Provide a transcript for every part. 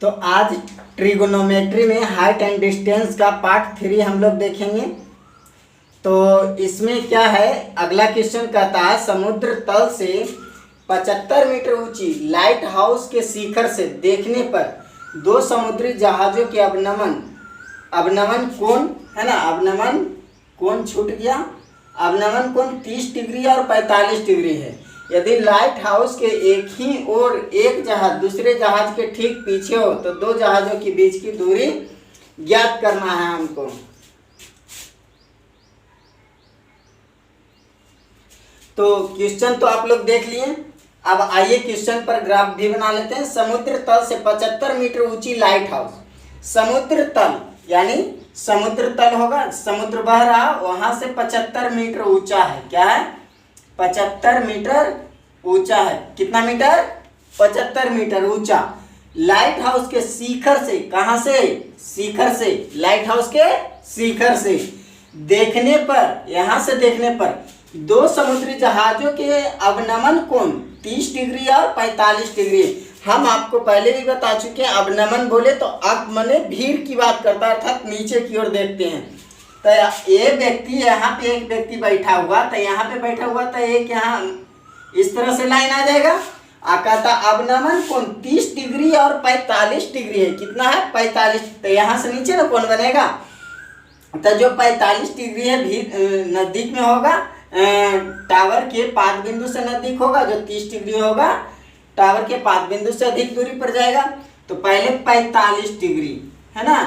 तो आज ट्रिगोनोमेट्री में हाइट एंड डिस्टेंस का पार्ट 3 हम लोग देखेंगे। तो इसमें क्या है, अगला क्वेश्चन कहता है समुद्र तल से 75 मीटर ऊंची लाइट हाउस के शिखर से देखने पर दो समुद्री जहाज़ों के अवनमन कोण है ना, अवनमन कोण छूट गया। अवनमन कोण 30 डिग्री और 45 डिग्री है। यदि लाइट हाउस के एक ही ओर एक जहाज दूसरे जहाज के ठीक पीछे हो तो दो जहाज़ों के बीच की दूरी ज्ञात करना है हमको। तो क्वेश्चन तो आप लोग देख लिए। अब आइए क्वेश्चन पर ग्राफ भी बना लेते हैं। समुद्र तल से 75 मीटर ऊंची लाइट हाउस। समुद्र तल यानी समुद्र तल होगा, समुद्र बह रहा, वहां से 75 मीटर ऊंचा है। क्या है? 75 मीटर ऊंचा है। कितना मीटर? 75 मीटर ऊंचा। लाइट हाउस के शिखर से, कहां से? शिखर से, लाइट हाउस के शिखर से देखने पर, यहां से देखने पर दो समुद्री जहाजों के अवनमन कोण 30 डिग्री और 45 डिग्री। हम आपको पहले भी बता चुके हैं, अवनमन बोले तो अब मने भीड़ की बात करता है, अर्थात नीचे की ओर देखते हैं। तो ये व्यक्ति, यहाँ पे एक व्यक्ति बैठा हुआ, तो यहाँ पे बैठा हुआ तो एक यहाँ इस तरह से लाइन आ जाएगा। कहता अवनमन कोण 30 डिग्री और 45 डिग्री है। कितना है? 45। तो यहाँ से नीचे ना कोण बनेगा, तो जो 45 डिग्री है नजदीक में होगा, टावर के पाद बिंदु से नजदीक होगा। जो 30 डिग्री होगा टावर के पाद बिंदु से अधिक दूरी पर जाएगा। तो पहले 45 डिग्री है ना,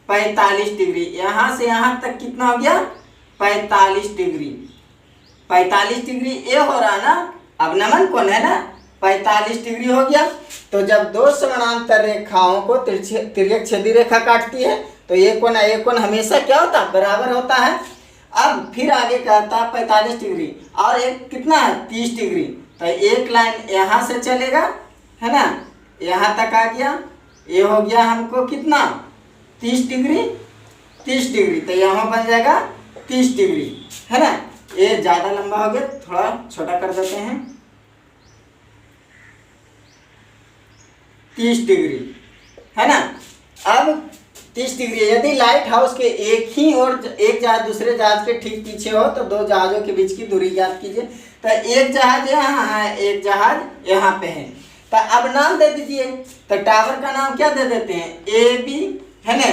45 डिग्री, यहाँ से यहाँ तक कितना हो गया? 45 डिग्री। 45 डिग्री ये हो रहा ना, अवनमन कोण है ना, 45 डिग्री हो गया। तो जब दो समानांतर रेखाओं को तिर्यक रेखा काटती है तो ये कोण हमेशा क्या होता है? बराबर होता है। अब फिर आगे कहता है 45 डिग्री और एक कितना है? 30 डिग्री। तो एक लाइन यहाँ से चलेगा है ना, यहाँ तक आ गया। ये हो गया हमको कितना? 30 डिग्री, 30 डिग्री। तो यहाँ बन जाएगा 30 डिग्री है ना। ये ज़्यादा लंबा हो गया, थोड़ा छोटा कर देते हैं। 30 डिग्री है ना। अब 30 डिग्री, यदि लाइट हाउस के एक ही और एक जहाज दूसरे जहाज के ठीक पीछे हो तो दो जहाजों के बीच की दूरी ज्ञात कीजिए। तो एक जहाज यहाँ है, एक जहाज यहाँ पे है। तो अब नाम दे दीजिए। तो टावर का नाम क्या दे देते हैं? AB है ना।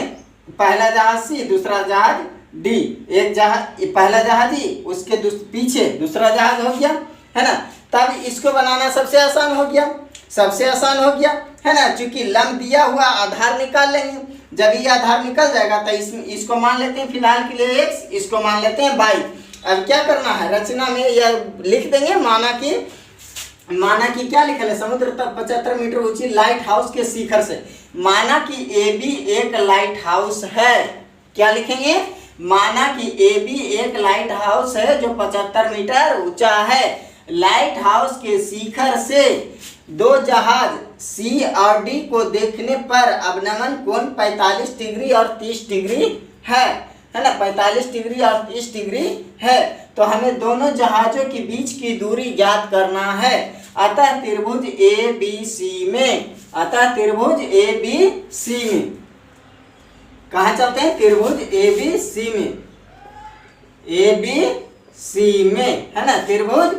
पहला जहाज C, दूसरा जहाज D। एक जहाज, पहला जहाज ही, उसके पीछे दूसरा जहाज हो गया है ना। तब इसको बनाना सबसे आसान हो गया, सबसे आसान हो गया है ना। चूंकि लंब दिया हुआ, आधार निकाल लेंगे। जब ये आधार निकल जाएगा तो इसको मान लेते हैं फिलहाल के लिए x, इसको मान लेते हैं y। अब क्या करना है, रचना में यह लिख देंगे, माना कि क्या लिखा है? समुद्र तल 75 मीटर ऊंची लाइट हाउस के शिखर से। माना कि AB एक लाइट हाउस है। क्या लिखेंगे? माना कि AB एक लाइट हाउस है जो 75 मीटर ऊंचा है। लाइट हाउस के शिखर से दो जहाज C और D को देखने पर अवनमन कोण 45 डिग्री और 30 डिग्री है ना। 45 डिग्री और 30 डिग्री है। तो हमें दोनों जहाजों के बीच की दूरी ज्ञात करना है। अतः त्रिभुज ABC में, अतः त्रिभुज ABC में कहाँ चलते हैं? त्रिभुज ABC में, ABC में है ना, त्रिभुज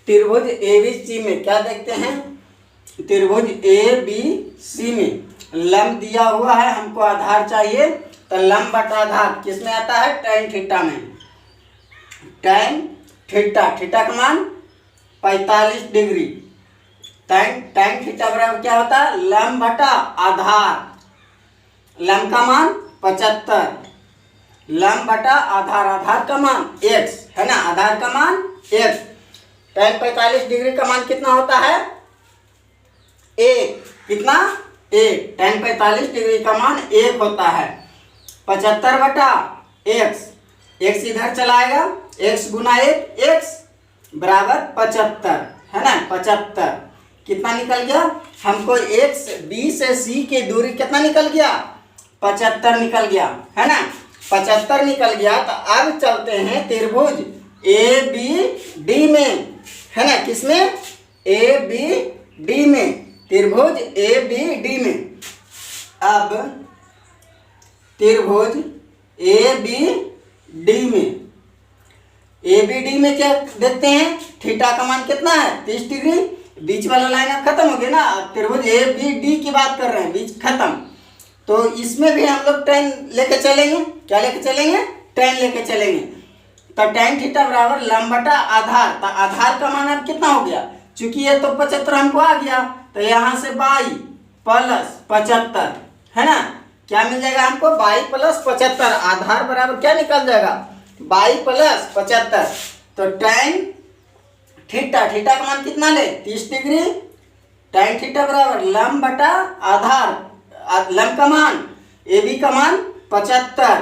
ABC में क्या देखते हैं? त्रिभुज ABC में लंब दिया हुआ है, हमको आधार चाहिए। तो लंब बटा आधार किसमें आता है? tan थीटा में। tan थीटा, थीटा का मान 45 डिग्री। tan थीटा बराबर क्या होता है? लंब बटा आधार। लंब का मान 75, लंब बटा आधार, आधार का मान x है ना, आधार का मान x। tan 45 डिग्री का मान कितना होता है? 1। कितना? 1। tan 45 डिग्री का मान 1 होता है। 75 बटा x, x इधर चलाएगा, x गुना 1, x बराबर 75 है ना। 75 कितना निकल गया? हमको x B से C की दूरी कितना निकल गया? 75 निकल गया है ना। 75 निकल गया। तो अब चलते हैं त्रिभुज ABD में है ना। किसमें? AB त्रिभुज ए बी डी में, ए बी डी में क्या देखते हैं, थीटा का मान कितना है 30 डिग्री। बीच वाला लाइन अब खत्म हो गया ना, त्रिभुज ए बी डी की बात कर रहे हैं, बीच खत्म। तो इसमें भी हम लोग tan लेके चलेंगे, क्या लेके चलेंगे, tan लेके चलेंगे। तो tan थीटा बराबर लंब बटा आधार, तो आधार का मान अब कितना हो गया, चूंकि ये तो 75 हमको आ गया, तो यहाँ से 22 प्लस 75 है ना, क्या मिल जाएगा हमको 22 प्लस 75, आधार बराबर क्या निकल जाएगा 22 प्लस 75। तो tan थीटा, थीटा का मान कितना ले 30 डिग्री, tan थीटा बराबर लंब बटा आधार, लंब का मान ए बी का मान 75,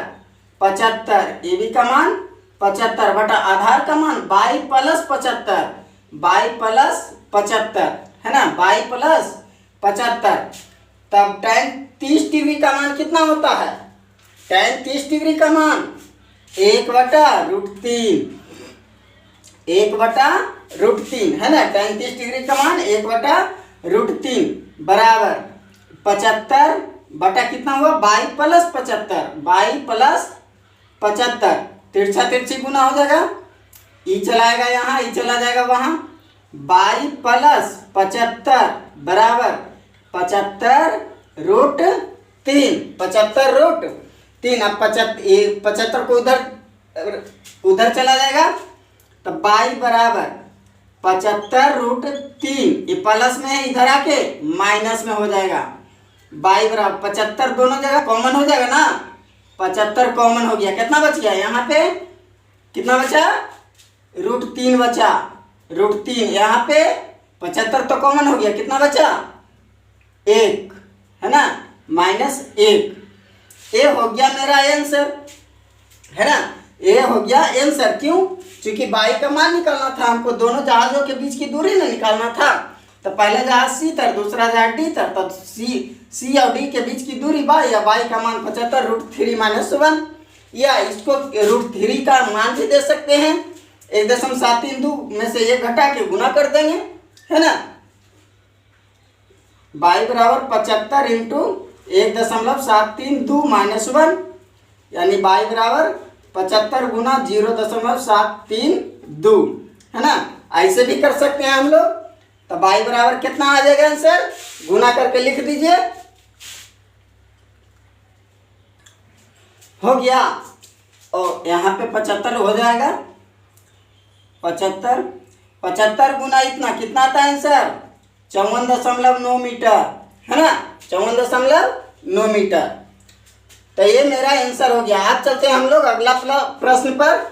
ए बी का मान 75 बटा आधार का मान 22 प्लस 75, 22 प्लस 75 है ना, 22 प्लस 75। तब tan 30 डिग्री का मान कितना होता है, tan 30 डिग्री का मान 1/√3, 1/√3 है ना, tan 30 डिग्री का मान 1/√3 बराबर 75 बटा कितना हुआ 22 प्लस 75, 22 प्लस 75, तिरछा तिरछी गुना हो जाएगा, ई चलाएगा यहाँ, ई चला जाएगा वहाँ, 22 प्लस 75 बराबर 75√3, 75√3। अब 75 को उधर चला जाएगा, तो 22 बराबर 75√3, ये प्लस में है, इधर आके माइनस में हो जाएगा, 22 बराबर 75 दोनों जगह कॉमन हो जाएगा ना, 75 कॉमन हो गया, कितना बच गया यहाँ पे, कितना बचा √3 बचा, √3 यहाँ पे 75 तो कॉमन हो गया, कितना बचा 1 है ना, -1। ए हो गया मेरा आंसर है ना, ए हो गया आंसर। क्यों, क्योंकि बाई का मान निकालना था हमको, दोनों जहाजों के बीच की दूरी ना निकालना था। तो पहला जहाज सी तर, दूसरा जहाज डी तर, तब सी और डी के बीच की दूरी बाई, या बाई का मान 75√3 - 1, या इसको √3 का मान भी दे सकते हैं, 1.732 में से ये घटा के गुना कर देंगे है ना, बाई बराबर 75 × 1.732 - 1, यानी बाई बराबर 75 गुना 0.732 है ना, ऐसे भी कर सकते हैं हम लोग। तो बाई बराबर कितना आ जाएगा आंसर, गुना करके लिख दीजिए, हो गया। और यहाँ पे 75 हो जाएगा, 75 गुना इतना कितना आता है आंसर 54.9 मीटर है ना, 54.9 मीटर। तो ये मेरा आंसर हो गया। आज चलते हैं हम लोग अगला प्रश्न पर।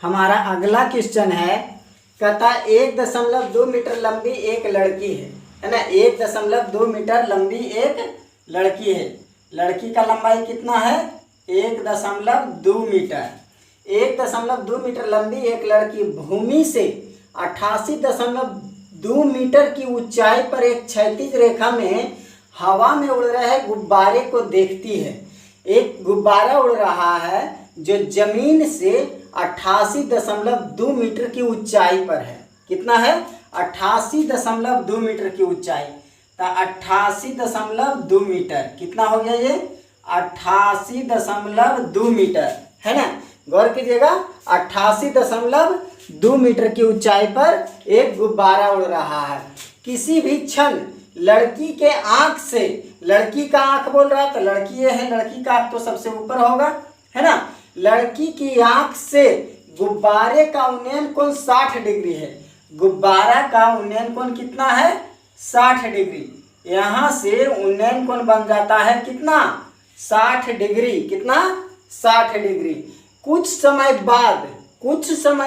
हमारा अगला क्वेश्चन है, कहता 1.2 मीटर लंबी एक लड़की है ना, 1.2 मीटर लंबी एक लड़की है। लड़की का लंबाई कितना है 1.2 मीटर। 1.2 मीटर लंबी एक लड़की भूमि से 88.2 मीटर की ऊंचाई पर एक क्षैतिज रेखा में हवा में उड़ रहे गुब्बारे को देखती है। एक गुब्बारा उड़ रहा है जो जमीन से 88.2 मीटर की ऊंचाई पर है। कितना है 88.2 मीटर की ऊंचाई। तो 88.2 मीटर कितना हो गया ये 88.2 मीटर है ना, गौर कीजिएगा 88.2 मीटर की ऊंचाई पर एक गुब्बारा उड़ रहा है। किसी भी क्षण लड़की के आंख से, लड़की का आंख बोल रहा है तो लड़की ये है, लड़की का आंख तो सबसे ऊपर होगा है ना, लड़की की आंख से गुब्बारे का उन्नयन कोण 60 डिग्री है। गुब्बारा का उन्नयन कोण कितना है 60 डिग्री। यहाँ से उन्नयन कोण बन जाता है कितना 60 डिग्री। कितना 60 डिग्री। कुछ समय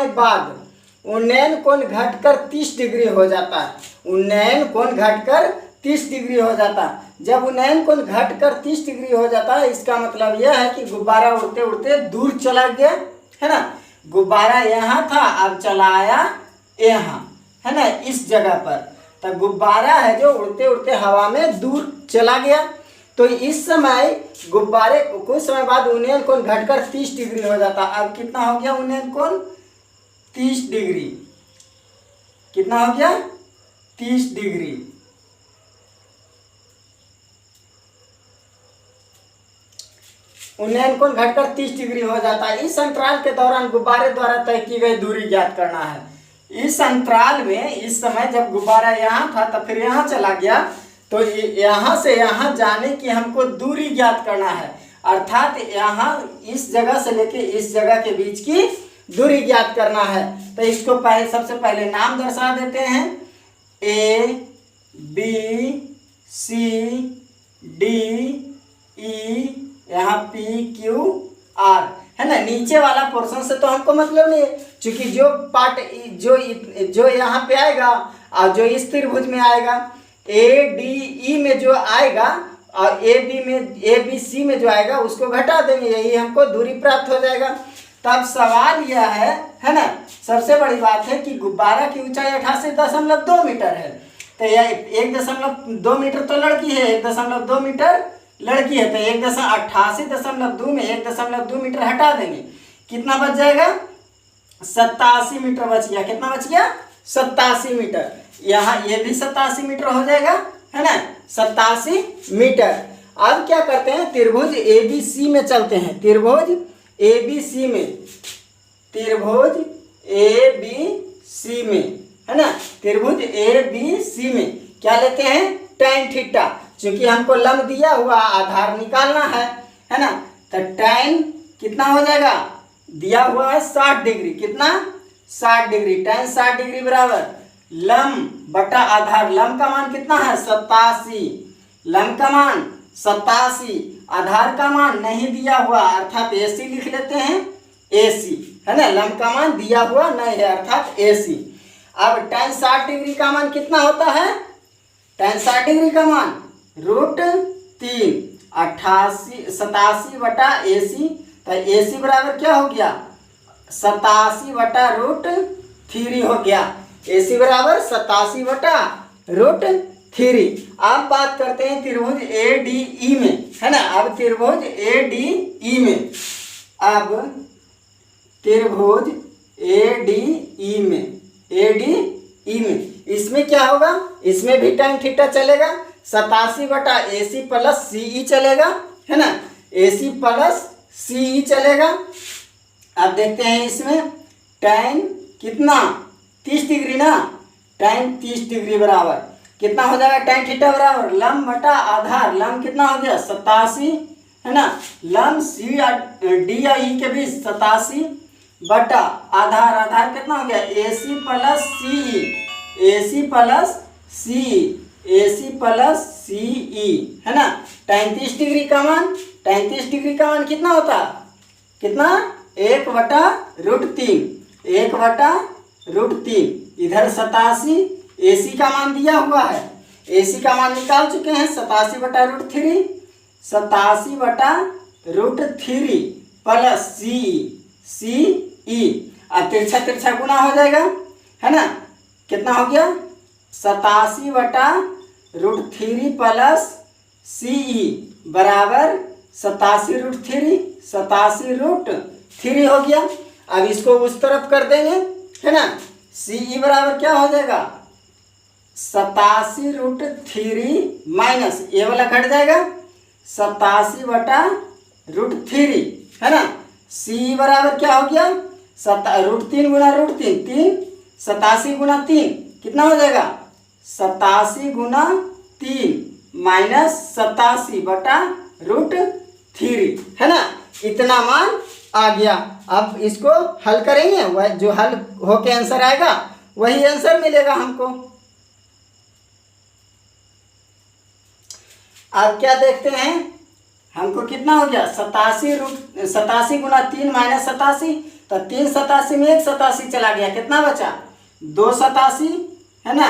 बाद उन्नयन कोण घटकर 30 डिग्री हो जाता है। उन्नयन कोण घटकर 30 डिग्री हो जाता है। जब उन्नयन कोण घटकर 30 डिग्री हो जाता है, इसका मतलब यह है कि गुब्बारा उड़ते उड़ते दूर चला गया है ना। गुब्बारा यहाँ था, अब चला आया यहाँ है ना, इस जगह पर। तो गुब्बारा है जो उड़ते उड़ते हवा में दूर चला गया। तो इस समय गुब्बारे कुछ समय बाद उन्नयन कोण घटकर 30 डिग्री हो जाता। अब कितना हो गया उन्नयन कोण? 30 डिग्री। कितना हो गया? 30 डिग्री। उन्नयन कोण घटकर 30 डिग्री हो जाता है। इस अंतराल के दौरान गुब्बारे द्वारा तय की गई दूरी ज्ञात करना है। इस अंतराल में इस समय जब गुब्बारा यहाँ था तब फिर यहाँ चला गया, तो यहाँ से यहाँ जाने की हमको दूरी ज्ञात करना है, अर्थात यहाँ इस जगह से लेके इस जगह के बीच की दूरी ज्ञात करना है। तो इसको सबसे पहले नाम दर्शा देते हैं, A B C D E, यहाँ P Q R है ना। नीचे वाला पोर्शन से तो हमको मतलब नहीं है, क्योंकि जो पार्ट जो यहाँ पे आएगा और जो इस त्रिभुज में आएगा, A D E में जो आएगा और A B C में जो आएगा उसको घटा देंगे, यही हमको दूरी प्राप्त हो जाएगा। तब सवाल यह है ना, सबसे बड़ी बात है कि गुब्बारा की ऊंचाई 88.2 मीटर है। तो यह 1.2 मीटर तो लड़की है, 1.2 मीटर लड़की है, तो 88.2 में 1.2 मीटर हटा देंगे, कितना बच जाएगा? 87 मीटर बच गया। कितना बच गया? 87 मीटर। यहाँ ये भी 87 मीटर हो जाएगा, है ना, 87 मीटर। अब क्या करते हैं, त्रिभुज ABC में चलते हैं। त्रिभुज ABC में है ना, त्रिभुज ABC में क्या लेते हैं? tan थीटा, क्योंकि हमको लंब दिया हुआ आधार निकालना है ना। तो tan कितना हो जाएगा? दिया हुआ है 60 डिग्री। कितना? 60 डिग्री। tan 60 डिग्री बराबर लंब बटा आधार। लंब का मान कितना है? 87। लंब का मान 87, आधार का मान नहीं दिया हुआ अर्थात AC लिख लेते हैं, AC है ना। लंब का मान दिया हुआ नहीं है अर्थात AC। अब tan 60 डिग्री का मान कितना होता है? tan 60 डिग्री का मान √3 87 बटा AC। तो AC बराबर क्या हो गया? 87 बटा √3 हो गया। AC बराबर 87 बटा √3। अब बात करते हैं त्रिभुज ADE में, है ना। अब त्रिभुज ADE में, अब त्रिभुज ADE में इसमें क्या होगा? इसमें भी tan थीटा चलेगा, 87 बटा AC प्लस CE चलेगा, है ना। AC प्लस CE चलेगा। अब देखते हैं इसमें tan कितना? 30 डिग्री ना। tan 30 डिग्री बराबर कितना हो जाएगा? tan थीटा बराबर लंब बटा आधार। लंब कितना हो गया? 87, है ना। लंब C D या E के बीच 87 बटा आधार। आधार कितना हो गया? AC plus CE, AC plus CE, AC plus CE, है ना। 35 डिग्री का मान, 35 डिग्री का मान कितना होता? कितना? 1/√3, 1/√3। इधर 87, AC का मान दिया हुआ है, AC का मान निकाल चुके हैं, 87 बटा √3, 87 बटा √3 प्लस CE। अब तिरछा तिरछा गुना हो जाएगा, है ना। कितना हो गया? 87 बटा √3 प्लस CE बराबर 87√3, 87√3 हो गया। अब इसको उस तरफ कर देंगे, है ना। CE बराबर क्या हो जाएगा? 87√3 माइनस ये वाला घट जाएगा, 87 बटा √3, है ना। CE बराबर क्या हो गया? √3 गुना √3, 3, 87 गुना 3 कितना हो जाएगा? 87 गुना 3 माइनस 87 बटा √3, है ना। इतना मान आ गया। अब इसको हल करेंगे, वह जो हल होके आंसर आएगा वही आंसर मिलेगा हमको। अब क्या देखते हैं, हमको कितना हो गया? 87 गुना 3 माइनस 87, तो 3 87 में 1 87 चला गया, कितना बचा? 2 87, है ना।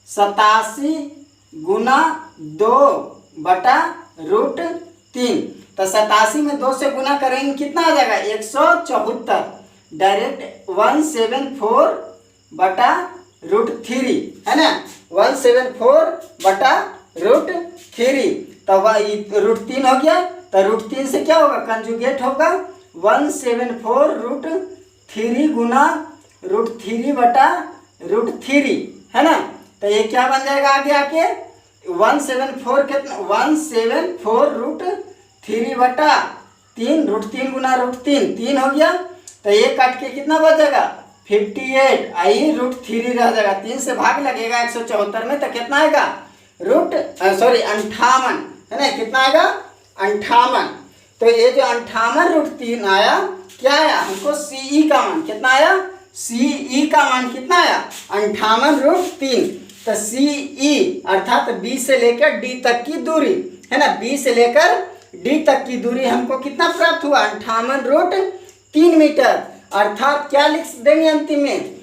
87 गुना 2 बटा √3, तो 87 में 2 से गुना करेंगे कितना आ जाएगा? 174, डायरेक्ट 174 बटा √3, है ना। 174 बटा √3। तो √3 हो गया, तो √3 से क्या होगा, कंजुगेट होगा 174√3 गुना √3 बटा √3, है ना। तो ये क्या बन जाएगा आगे आके 174 कितना, 174√3 बटा 3, √3 गुना √3 3 हो गया। तो ये काट के कितना बचेगा 58, आई √3 रह जाएगा, 3 से भाग लगेगा 174 में, तो कितना आएगा 58, है ना। कितना आएगा 58। तो ये जो 58√3 आया, क्या आया हमको CE का मान कितना आया, CE का मान कितना आया 58√3। तो CE अर्थात B से लेकर D तक की दूरी, है ना, B से लेकर D तक की दूरी हमको कितना प्राप्त हुआ 58√3 मीटर। अर्थात क्या लिख देंगे अंतिम में,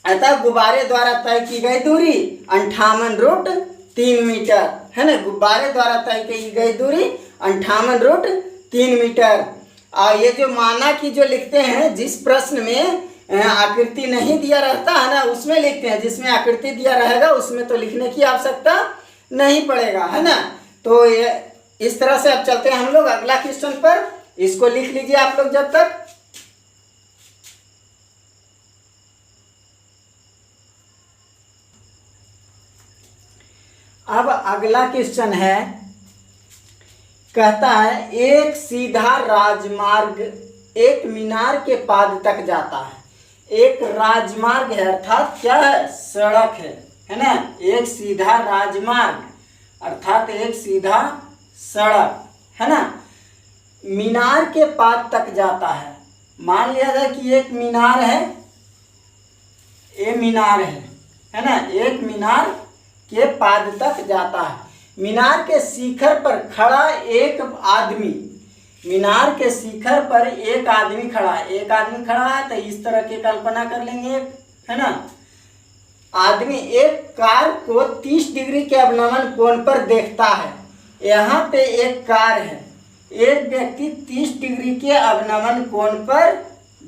अतः गुब्बारे द्वारा तय की गई दूरी 58√3 मीटर, है ना। गुब्बारे द्वारा तय की गई दूरी 58√3 मीटर। और ये जो माना की जो लिखते हैं, जिस प्रश्न में आकृति नहीं दिया रहता है ना, उसमें लिखते हैं, जिसमें आकृति दिया रहेगा उसमें तो लिखने की आवश्यकता नहीं पड़ेगा, है ना। तो ये इस तरह से अब चलते हैं हम लोग अगला क्वेश्चन पर, इसको लिख लीजिए आप लोग जब तक। अब अगला क्वेश्चन है, कहता है एक सीधा राजमार्ग एक मीनार के पाद तक जाता है। एक राजमार्ग है अर्थात क्या है, सड़क है ना। एक सीधा राजमार्ग अर्थात एक सीधा सड़क, है ना, मीनार के पाद तक जाता है। मान लिया जाए कि एक मीनार है, ये मीनार है ना, एक मीनार के पाद तक जाता है। मीनार के शिखर पर खड़ा एक आदमी, मीनार के शिखर पर एक आदमी खड़ा है, एक आदमी खड़ा है, तो इस तरह की कल्पना कर लेंगे, है ना। आदमी एक कार को 30 डिग्री के अवनमन कोण पर देखता है। यहाँ पे एक कार है, एक व्यक्ति 30 डिग्री के अवनमन कोण पर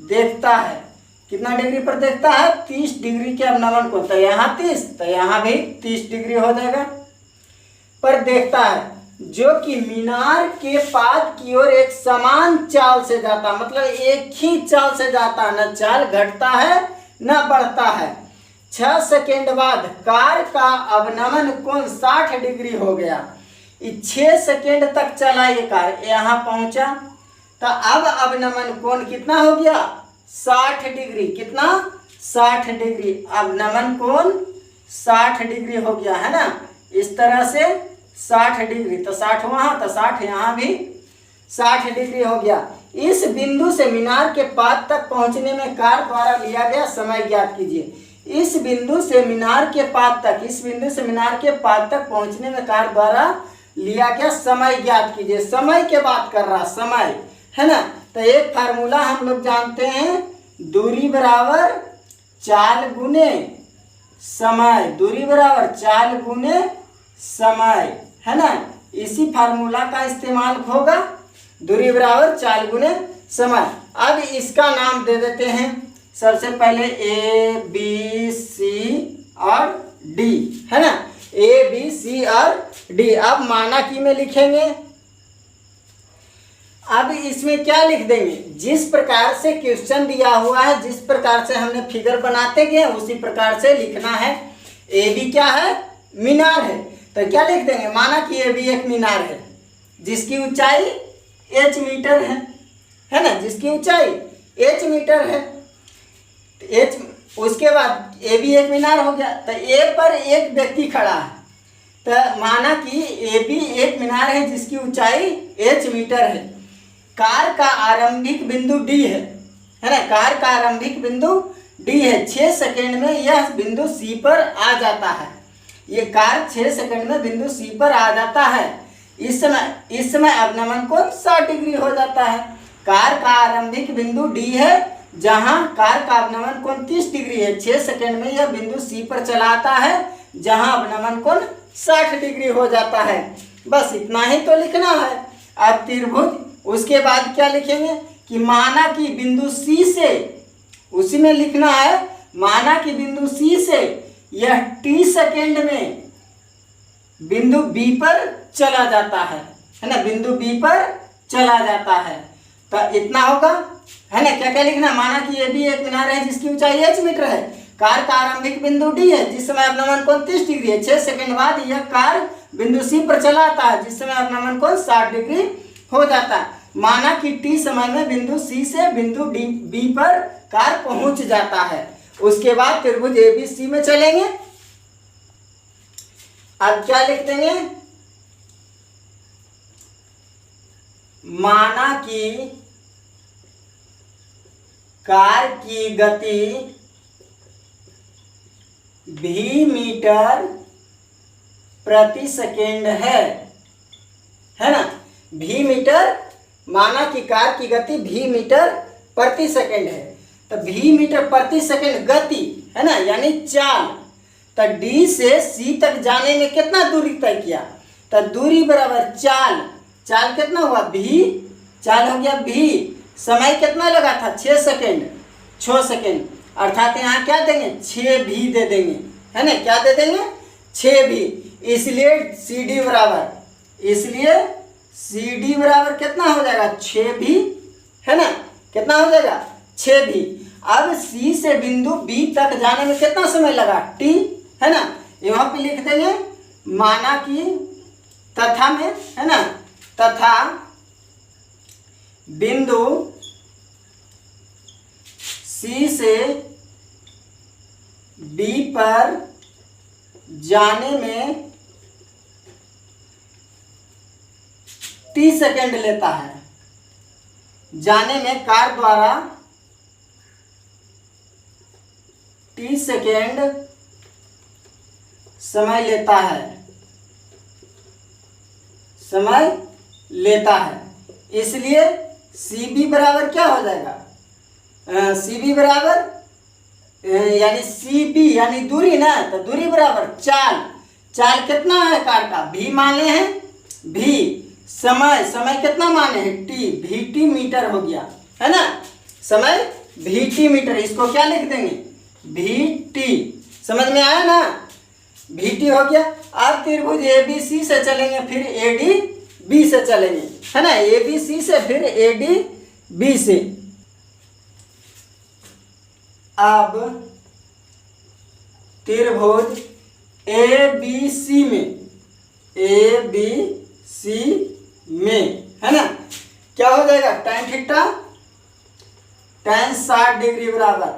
देखता है। कितना डिग्री पर देखता है, 30 डिग्री के अवनमन कोण, तो यहाँ 30, तो यहाँ भी 30 डिग्री हो जाएगा, पर देखता है, जो कि मीनार के पाद की ओर एक समान चाल से जाता, मतलब एक ही चाल से जाता, न चाल घटता है न बढ़ता है। 6 सेकेंड बाद कार का अवनमन कोण 60 डिग्री हो गया। 6 सेकेंड तक चला ये कार, यहाँ पहुंचा, तो अब अवनमन कोण कितना हो गया 60 डिग्री, कितना 60 डिग्री, अवनमन कोण 60 डिग्री हो गया, है ना। इस तरह से 60 डिग्री, तो 60 वहाँ, तो 60 यहाँ भी 60 डिग्री हो गया। इस बिंदु से मीनार के पाद तक पहुंचने में कार द्वारा लिया गया समय ज्ञात कीजिए। इस बिंदु से मीनार के पाद तक, इस बिंदु से मीनार के पाद तक पहुंचने में कार द्वारा लिया गया समय ज्ञात कीजिए। समय के बात कर रहा, समय, है ना। तो एक फार्मूला हम लोग जानते हैं, दूरी बराबर चाल गुने समय, दूरी बराबर चाल गुने समय, है ना। इसी फार्मूला का इस्तेमाल होगा, दूरी बराबर चाल गुने समय। अब इसका नाम दे देते हैं, सबसे पहले A B C और D, है ना, A B C और D। अब माना की में लिखेंगे। अब इसमें क्या लिख देंगे, जिस प्रकार से क्वेश्चन दिया हुआ है, जिस प्रकार से हमने फिगर बनाते गए उसी प्रकार से लिखना है। ए बी क्या है, मीनार है, तो क्या लिख देंगे, माना कि ए बी एक मीनार है जिसकी ऊंचाई h मीटर है ना, जिसकी ऊंचाई h मीटर है। h, उसके बाद ए बी एक मीनार हो गया, तो ए पर एक व्यक्ति खड़ा है, तो माना कि ए बी एक मीनार है जिसकी ऊंचाई h मीटर है। कार का आरंभिक बिंदु D है ना, कार का आरंभिक बिंदु D है। 6 सेकेंड में यह बिंदु C पर आ जाता है। ये कार 6 सेकेंड में बिंदु C पर आ जाता है। इस समय अवनमन कोण 60 डिग्री हो जाता है। कार का आरंभिक बिंदु D है, जहां कार का अवनमन कोण 30 डिग्री है। 6 सेकेंड में यह बिंदु C पर चला आता है, जहां अवनमन कोण 60 डिग्री हो जाता है। बस इतना ही तो लिखना है। अब त्रिभुज, उसके बाद क्या लिखेंगे कि माना कि बिंदु C से, उसी में लिखना है, माना कि बिंदु C से यह t सेकेंड में बिंदु बी पर चला जाता है ना, बिंदु बी पर चला जाता है। तो इतना होगा, है ना। क्या क्या लिखना, माना कि ये भी एक मीनार है जिसकी ऊंचाई h मीटर है, कार का आरंभिक बिंदु डी है जिस समय अपनामन कोण 30 डिग्री है। 6 सेकंड बाद यह कार बिंदु सी पर चला आता है जिस समय अपनामन कोण 60 डिग्री हो जाता है। माना कि टी समय में बिंदु सी से बिंदु डी बी पर कार पहुंच जाता है। उसके बाद त्रिभुज एबीसी में चलेंगे। अब क्या लिख देंगे, माना कि कार की गति v मीटर प्रति सेकेंड है ना। v मीटर, माना कि कार की गति v मीटर प्रति सेकेंड है। तो v मीटर प्रति सेकेंड गति है ना, यानी चाल। तो d से c तक जाने में कितना दूरी तय किया, तो दूरी बराबर चाल। चाल कितना हुआ v, चाल हो गया v। समय कितना लगा था 6 सेकेंड, 6 सेकेंड, अर्थात यहाँ क्या देंगे 6 भी दे देंगे, है ना। क्या दे देंगे 6 भी। इसलिए CD बराबर, इसलिए CD बराबर कितना हो जाएगा 6 भी, है ना। कितना हो जाएगा 6 भी। अब C से बिंदु B तक जाने में कितना समय लगा T, है ना। यहाँ पे लिख देंगे माना कि तथा में, है ना, तथा बिंदु C से B पर जाने में T सेकेंड लेता है। जाने में कार द्वारा T सेकेंड समय लेता है, समय लेता है। इसलिए CB बराबर क्या हो जाएगा, CB बराबर यानी CB यानी दूरी ना, तो दूरी बराबर चाल। चाल कितना है कार का, v माने हैं v। समय, समय कितना माने हैं t, vt मीटर हो गया, है ना। समय vt मीटर, इसको क्या लिख देंगे vt। समझ में आया ना, vt हो गया। अब त्रिभुज ABC से चलेंगे, फिर ADB से चलेंगे, है ना। ABC से फिर ADB से। अब त्रिभुज ABC में, ABC में, है ना, क्या हो जाएगा tan थीटा, tan 60 डिग्री बराबर,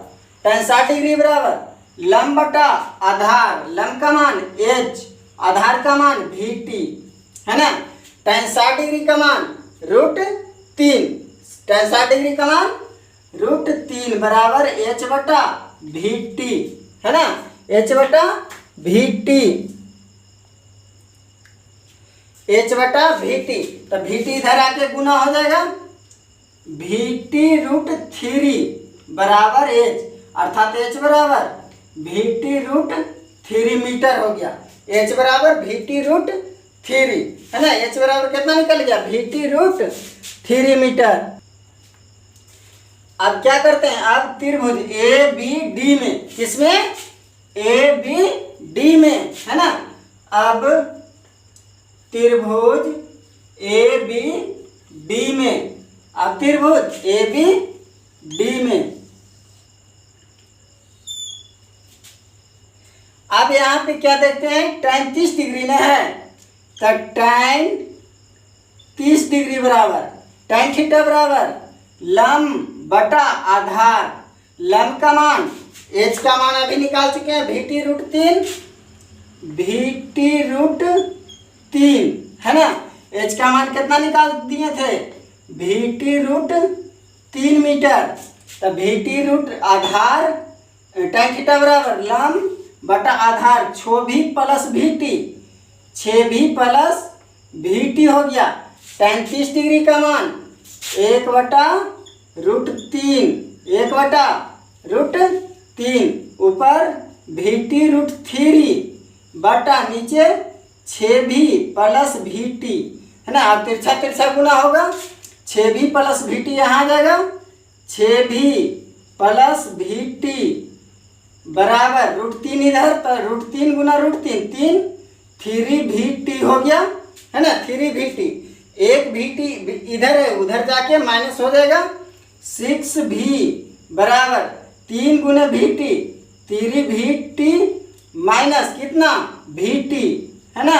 tan 60 डिग्री बराबर लंब बटा आधार, लंब का मान h, आधार का मान vt, है ना। tan 60 डिग्री का मान √3, tan 60 डिग्री का मान √3 बराबर h बटा vt, है ना, h बटा vt, h बटा vt। तो vt इधर आके गुना हो जाएगा, vt √3 बराबर h, अर्थात h बराबर vt √3 मीटर हो गया। h बराबर vt √3, है ना। h बराबर कितना निकल गया vt √3 मीटर। अब क्या करते हैं, अब त्रिभुज ABD में, किसमें ABD में, है ना। अब त्रिभुज ABD में, अब त्रिभुज ABD में। अब यहाँ पे क्या देखते हैं, tan 30 डिग्री में है, तो tan 30 डिग्री बराबर tan थीटा बराबर लंब बटा आधार, लंब का मान h का मान अभी निकाल चुके हैं vt √3, vt √3, है ना। h का मान कितना निकाल दिए थे vt √3 मीटर। तो vt रूट आधार tan थीटा बराबर लंब बटा आधार 6v plus vt, 6v plus vt हो गया। tan 30 डिग्री का मान 1 बटा √3, 1 बटा √3, ऊपर vt √3 बटा नीचे 6v प्लस vt, है ना। अब तिरछा तिरछा गुना होगा, 6v प्लस vt यहाँ आ जाएगा, 6v प्लस vt बराबर √3 इधर, तो √3 गुना √3, 3 3VT हो गया, है ना, 3VT। एक VT इधर है, उधर जाके माइनस हो जाएगा। 6V बराबर 3 गुने VT, 3VT माइनस कितना VT, है ना।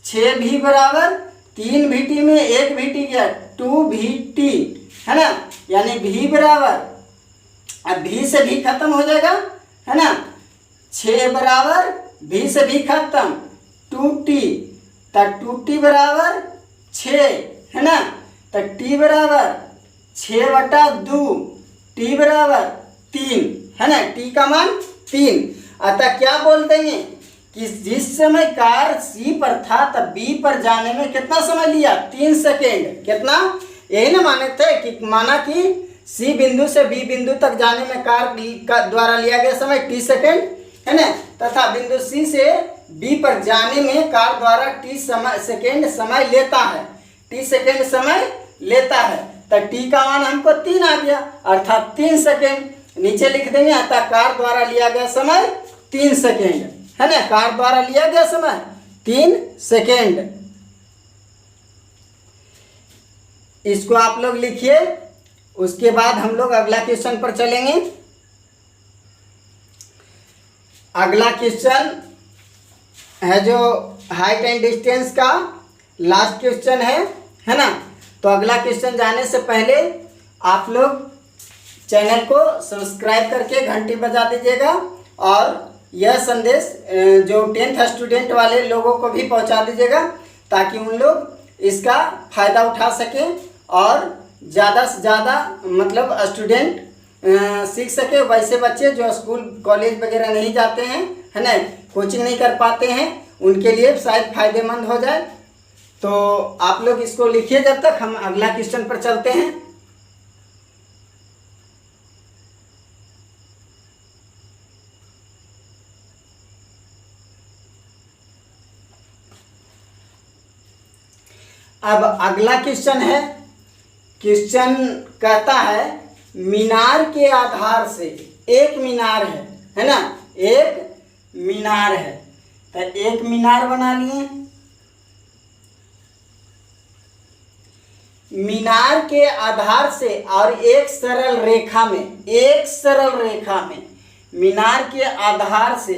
6V बराबर 3VT में 1VT गया 2VT, है ना। यानी V बराबर, अब V से V खत्म हो जाएगा, है ना। 6 बराबर V से V खत्म 2T, तब 2T बराबर 6, है ना। तो T बराबर 6/2, T बराबर 3, है ना। T का मान 3। अतः क्या बोल देंगे कि जिस समय कार C पर था तब B पर जाने में कितना समय लिया, 3 सेकेंड। कितना, यही ना माने थे कि माना कि C बिंदु से B बिंदु तक जाने में कार का द्वारा लिया गया समय t सेकेंड, है ना, तथा बिंदु C से B पर जाने में कार द्वारा t सेकेंड समय लेता है, t सेकेंड समय लेता है। तो t का मान हमको 3 आ गया, अर्थात 3 सेकेंड। नीचे लिख देंगे, अतः कार द्वारा लिया गया समय 3 सेकेंड, है ना। कार द्वारा लिया गया समय 3 सेकेंड। इसको आप लोग लिखिए, उसके बाद हम लोग अगला क्वेश्चन पर चलेंगे। अगला क्वेश्चन है जो हाइट एंड डिस्टेंस का लास्ट क्वेश्चन है ना। तो अगला क्वेश्चन जाने से पहले आप लोग चैनल को सब्सक्राइब करके घंटी बजा दीजिएगा और यह संदेश जो 10th स्टूडेंट वाले लोगों को भी पहुंचा दीजिएगा, ताकि उन लोग इसका फ़ायदा उठा सकें और ज़्यादा से ज़्यादा मतलब स्टूडेंट सीख सके। वैसे बच्चे जो स्कूल कॉलेज वगैरह नहीं जाते हैं, है ना, कोचिंग नहीं कर पाते हैं, उनके लिए शायद फ़ायदेमंद हो जाए। तो आप लोग इसको लिखिए, जब तक हम अगला क्वेश्चन पर चलते हैं। अब अगला क्वेश्चन है, क्वेश्चन कहता है मीनार के आधार से, एक मीनार है ना, एक मीनार है। तो एक मीनार बना लिए। मीनार के आधार से और एक सरल रेखा में, एक सरल रेखा में मीनार के आधार से,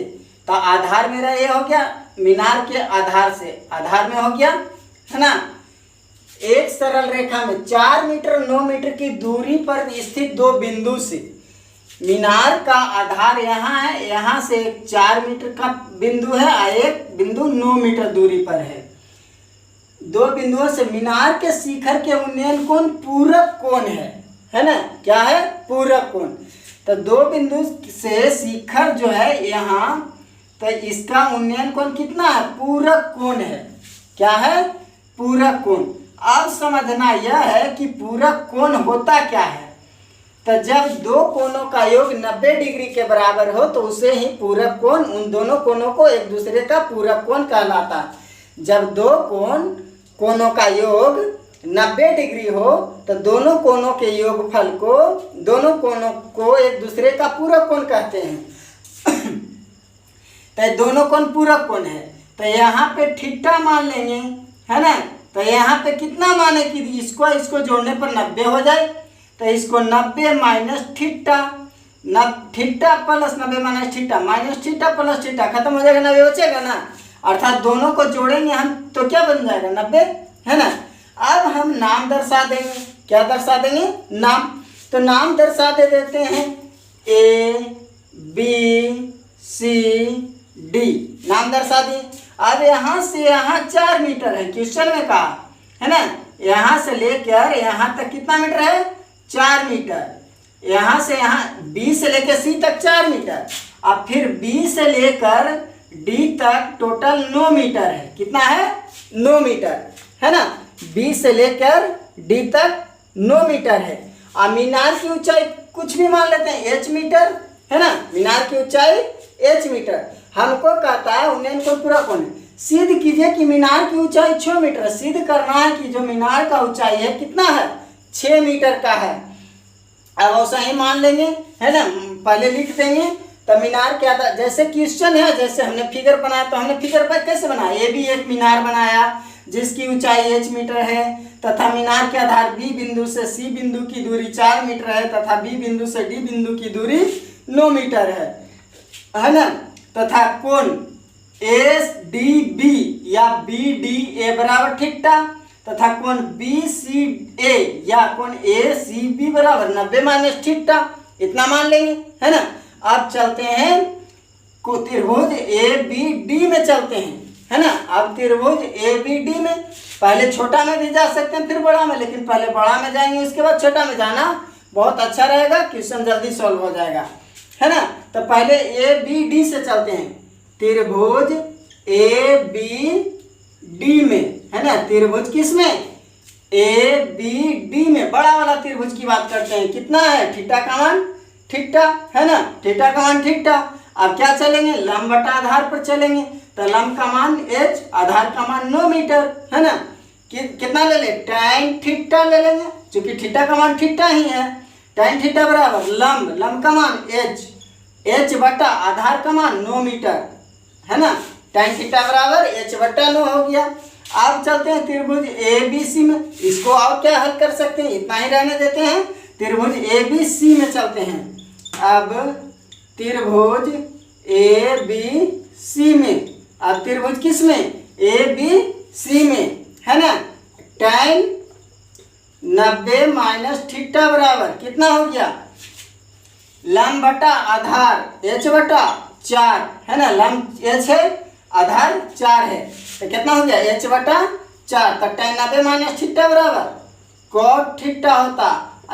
तो आधार मेरा ये हो गया, मीनार के आधार से, आधार में हो गया, है ना। एक सरल रेखा में 4 मीटर 9 मीटर की दूरी पर स्थित दो बिंदु से मीनार का आधार यहाँ है, यहाँ से एक 4 मीटर का बिंदु है और एक बिंदु 9 मीटर दूरी पर है। दो बिंदुओं से मीनार के शिखर के उन्नयन कोण पूरक कोण है ना। क्या है, पूरक कोण। तो दो बिंदु से शिखर जो है यहाँ, तो इसका उन्नयन कोण कितना है, पूरक कोण है। क्या है, पूरक कोण। अब समझना यह है कि पूरक कोण होता क्या है। तो जब दो कोणों का योग 90 डिग्री के बराबर हो तो उसे ही पूरक कोण, उन दोनों कोणों को एक दूसरे का पूरक कोण कहलाता है। जब दो कोणों का योग 90 डिग्री हो तो दोनों कोणों के योगफल को, दोनों कोणों को एक दूसरे का पूरक कोण कहते हैं। तो दोनों कोण पूरक कोण है। तो यहाँ पे थीटा मान लेंगे, है ना। तो यहाँ पे कितना माने कि इसको जोड़ने पर 90 हो जाए। तो इसको 90 minus theta, theta plus 90 minus theta, minus theta plus theta, खत्म हो जाएगा, 90 बचेगा ना। अर्थात दोनों को जोड़ेंगे हम तो क्या बन जाएगा, 90, है ना। अब हम नाम दर्शा देंगे। क्या दर्शा देंगे, नाम। तो नाम दर्शा देते हैं ABCD, नाम दर्शा दिए। अब यहाँ से यहाँ 4 मीटर है, क्वेश्चन में कहा है ना। यहाँ से लेकर यहाँ तक कितना मीटर है, 4 मीटर। यहाँ से यहाँ B से लेकर C तक 4 मीटर। अब फिर B से लेकर D तक टोटल 9 मीटर है। कितना है, 9 मीटर, है ना। B से लेकर D तक 9 मीटर है। अब मीनार की ऊंचाई कुछ भी मान लेते हैं, H मीटर, है ना। मीनार की ऊंचाई H मीटर। हमको कहता है उन्नयन कोण पूरक कोण है। सिद्ध कीजिए कि मीनार की ऊंचाई 6 मीटर। सिद्ध करना है कि जो मीनार का ऊंचाई है कितना है, 6 मीटर का है। अब ऐसा ही मान लेंगे, है ना। पहले लिख देंगे तो मीनार के आधार, जैसे क्वेश्चन है, जैसे हमने फिगर बनाया, तो हमने फिगर पर कैसे बनाया, ये भी एक मीनार बनाया जिसकी ऊंचाई h मीटर है तथा मीनार के आधार B बिंदु से C बिंदु की दूरी 4 मीटर है तथा B बिंदु से D बिंदु की दूरी 9 मीटर है ना। तथा कोण SDB या BDA बराबर थीटा तथा कोण BCA या कोण ACB बराबर 90 माइनस थीटा, इतना मान लेंगे, है ना। अब चलते हैं को त्रिभुज ABD में चलते हैं, है ना। अब त्रिभुज ABD में पहले छोटा में भी जा सकते हैं फिर बड़ा में, लेकिन पहले बड़ा में जाएंगे उसके बाद छोटा में जाना बहुत अच्छा रहेगा, क्वेश्चन जल्दी सॉल्व हो जाएगा, है ना। तो पहले ABD से चलते हैं, त्रिभुज ABD में, है ना। त्रिभुज किस में, ABD में, बड़ा वाला त्रिभुज की बात करते हैं। कितना है, थीटा का मान थीटा, है ना, थीटा का मान थीटा। अब क्या चलेंगे, लंब बटा आधार पर चलेंगे, तो लंब का मान h, आधार का मान 9 मीटर, है ना। कितना ले लें, tan थीटा ले लेंगे, क्योंकि थीटा का मान थीटा ही है। tan थीटा बराबर लंब का मान h बटा आधार का मान 9 मीटर, है ना। tan थीटा बराबर h बटा 9 हो गया। अब चलते हैं त्रिभुज ABC में, इसको और क्या हल कर सकते हैं, इतना ही रहने देते हैं। त्रिभुज ABC में चलते हैं। अब त्रिभुज ABC में, अब त्रिभुज किस में, ABC में, है ना। tan 90 माइनस थीटा बराबर कितना हो गया, लंब बटा आधार h बटा 4, है ना। लंब h है, आधार 4 है, तो कितना हो गया h बटा 4। तो tan 90 माइनस थीटा बराबर cot थीटा होता,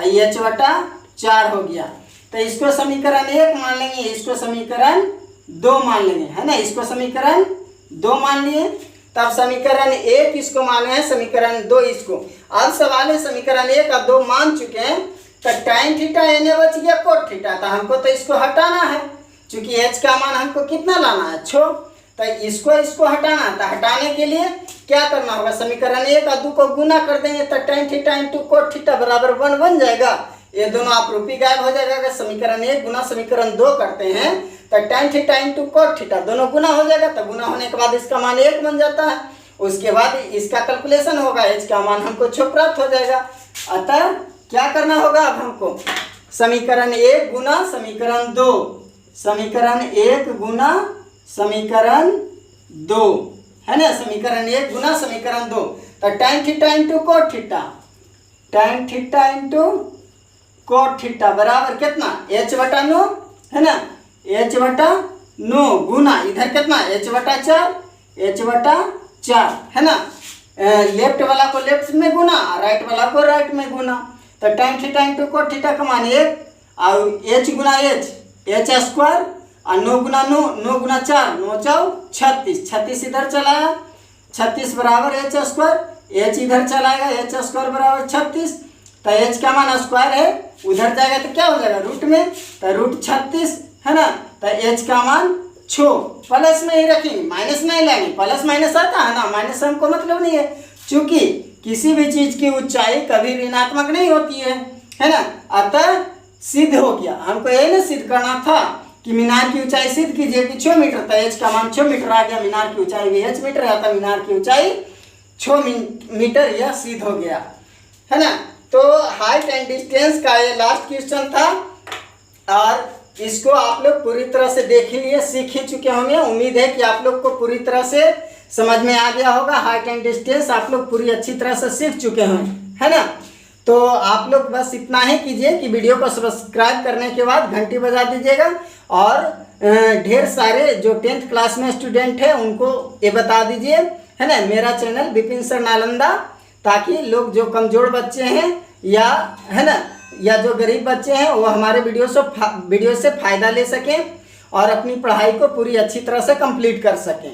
h बटा 4 हो गया। तो इसको समीकरण 1 मान लेंगे, इसको समीकरण 2 मान लेंगे, है ना। इसको समीकरण 2 मान लिए, तब समीकरण 1 इसको माने हैं, समीकरण 2 इसको। अब सवाल है समीकरण 1 और 2 मान चुके हैं, तो tan थीटा एने बच गया cot थीटा, तो हमको तो इसको हटाना है, क्योंकि h का मान हमको कितना लाना है 6, तो इसको हटाना है। तो हटाने के लिए क्या करना होगा, समीकरण 1 और 2 को गुना कर देंगे, तो tan theta into cot theta बराबर 1 बन जाएगा। ये दोनों आपरूपी गायब हो जाएगा। अगर समीकरण 1 गुना समीकरण 2 करते हैं तो tan theta into cot theta दोनों गुना हो जाएगा, तो गुना होने के बाद इसका मान 1 बन जाता है। उसके बाद इसका कैलकुलेशन होगा, h का मान हमको 6 प्राप्त हो जाएगा। अतः क्या करना होगा, अब हमको समीकरण 1 गुना समीकरण 2, समीकरण 1 गुना समीकरण 2, है ना। समीकरण 1 गुना समीकरण 2, तो tan theta into cot theta, tan theta into cot theta बराबर कितना, h बटा 9, है ना। h बटा 9 गुना इधर कितना, h बटा 4, h बटा 4, है ना। लेफ्ट वाला को लेफ्ट में गुना, राइट वाला को राइट में गुना, तो tan theta into cot theta का मान 1 और h गुना h स्क्वायर और 9 गुना 9 गुना 4, 9 4 36, 36 इधर चलाया, 36 बराबर h स्क्वायर, h इधर चलाएगा, h स्क्वायर बराबर 36, तो h का मान स्क्वायर है, उधर जाएगा तो क्या हो जाएगा रूट में, तो रूट 36, है ना। तो h का मान 6, प्लस में ही रखेंगे, माइनस नहीं लेंगे, प्लस माइनस आता है ना, माइनस से हमको मतलब नहीं है, क्योंकि किसी भी चीज की ऊंचाई कभी ऋणात्मक नहीं होती है ना। अतः सिद्ध हो गया, हमको यही ना सिद्ध करना था कि मीनार की ऊंचाई सिद्ध कीजिए कि 6 मीटर, तो h का मान 6 मीटर आ गया, मीनार की ऊंचाई भी h मीटर है, तो मीनार की ऊंचाई 6 मीटर यह सिद्ध हो गया, है ना। तो हाइट एंड डिस्टेंस का ये लास्ट क्वेश्चन था, और इसको आप लोग पूरी तरह से देख ही लिए, सीख ही चुके होंगे। उम्मीद है कि आप लोग को पूरी तरह से समझ में आ गया होगा। हाइट एंड डिस्टेंस आप लोग पूरी अच्छी तरह से सीख चुके हैं, है ना। तो आप लोग बस इतना ही कीजिए कि वीडियो को सब्सक्राइब करने के बाद घंटी बजा दीजिएगा, और ढेर सारे जो 10th क्लास में स्टूडेंट है उनको ये बता दीजिए, है ना, मेरा चैनल विपिन सर नालंदा, ताकि लोग जो कमज़ोर बच्चे हैं या, है ना, या जो गरीब बच्चे हैं वो हमारे वीडियो से फ़ायदा ले सकें और अपनी पढ़ाई को पूरी अच्छी तरह से कंप्लीट कर सकें।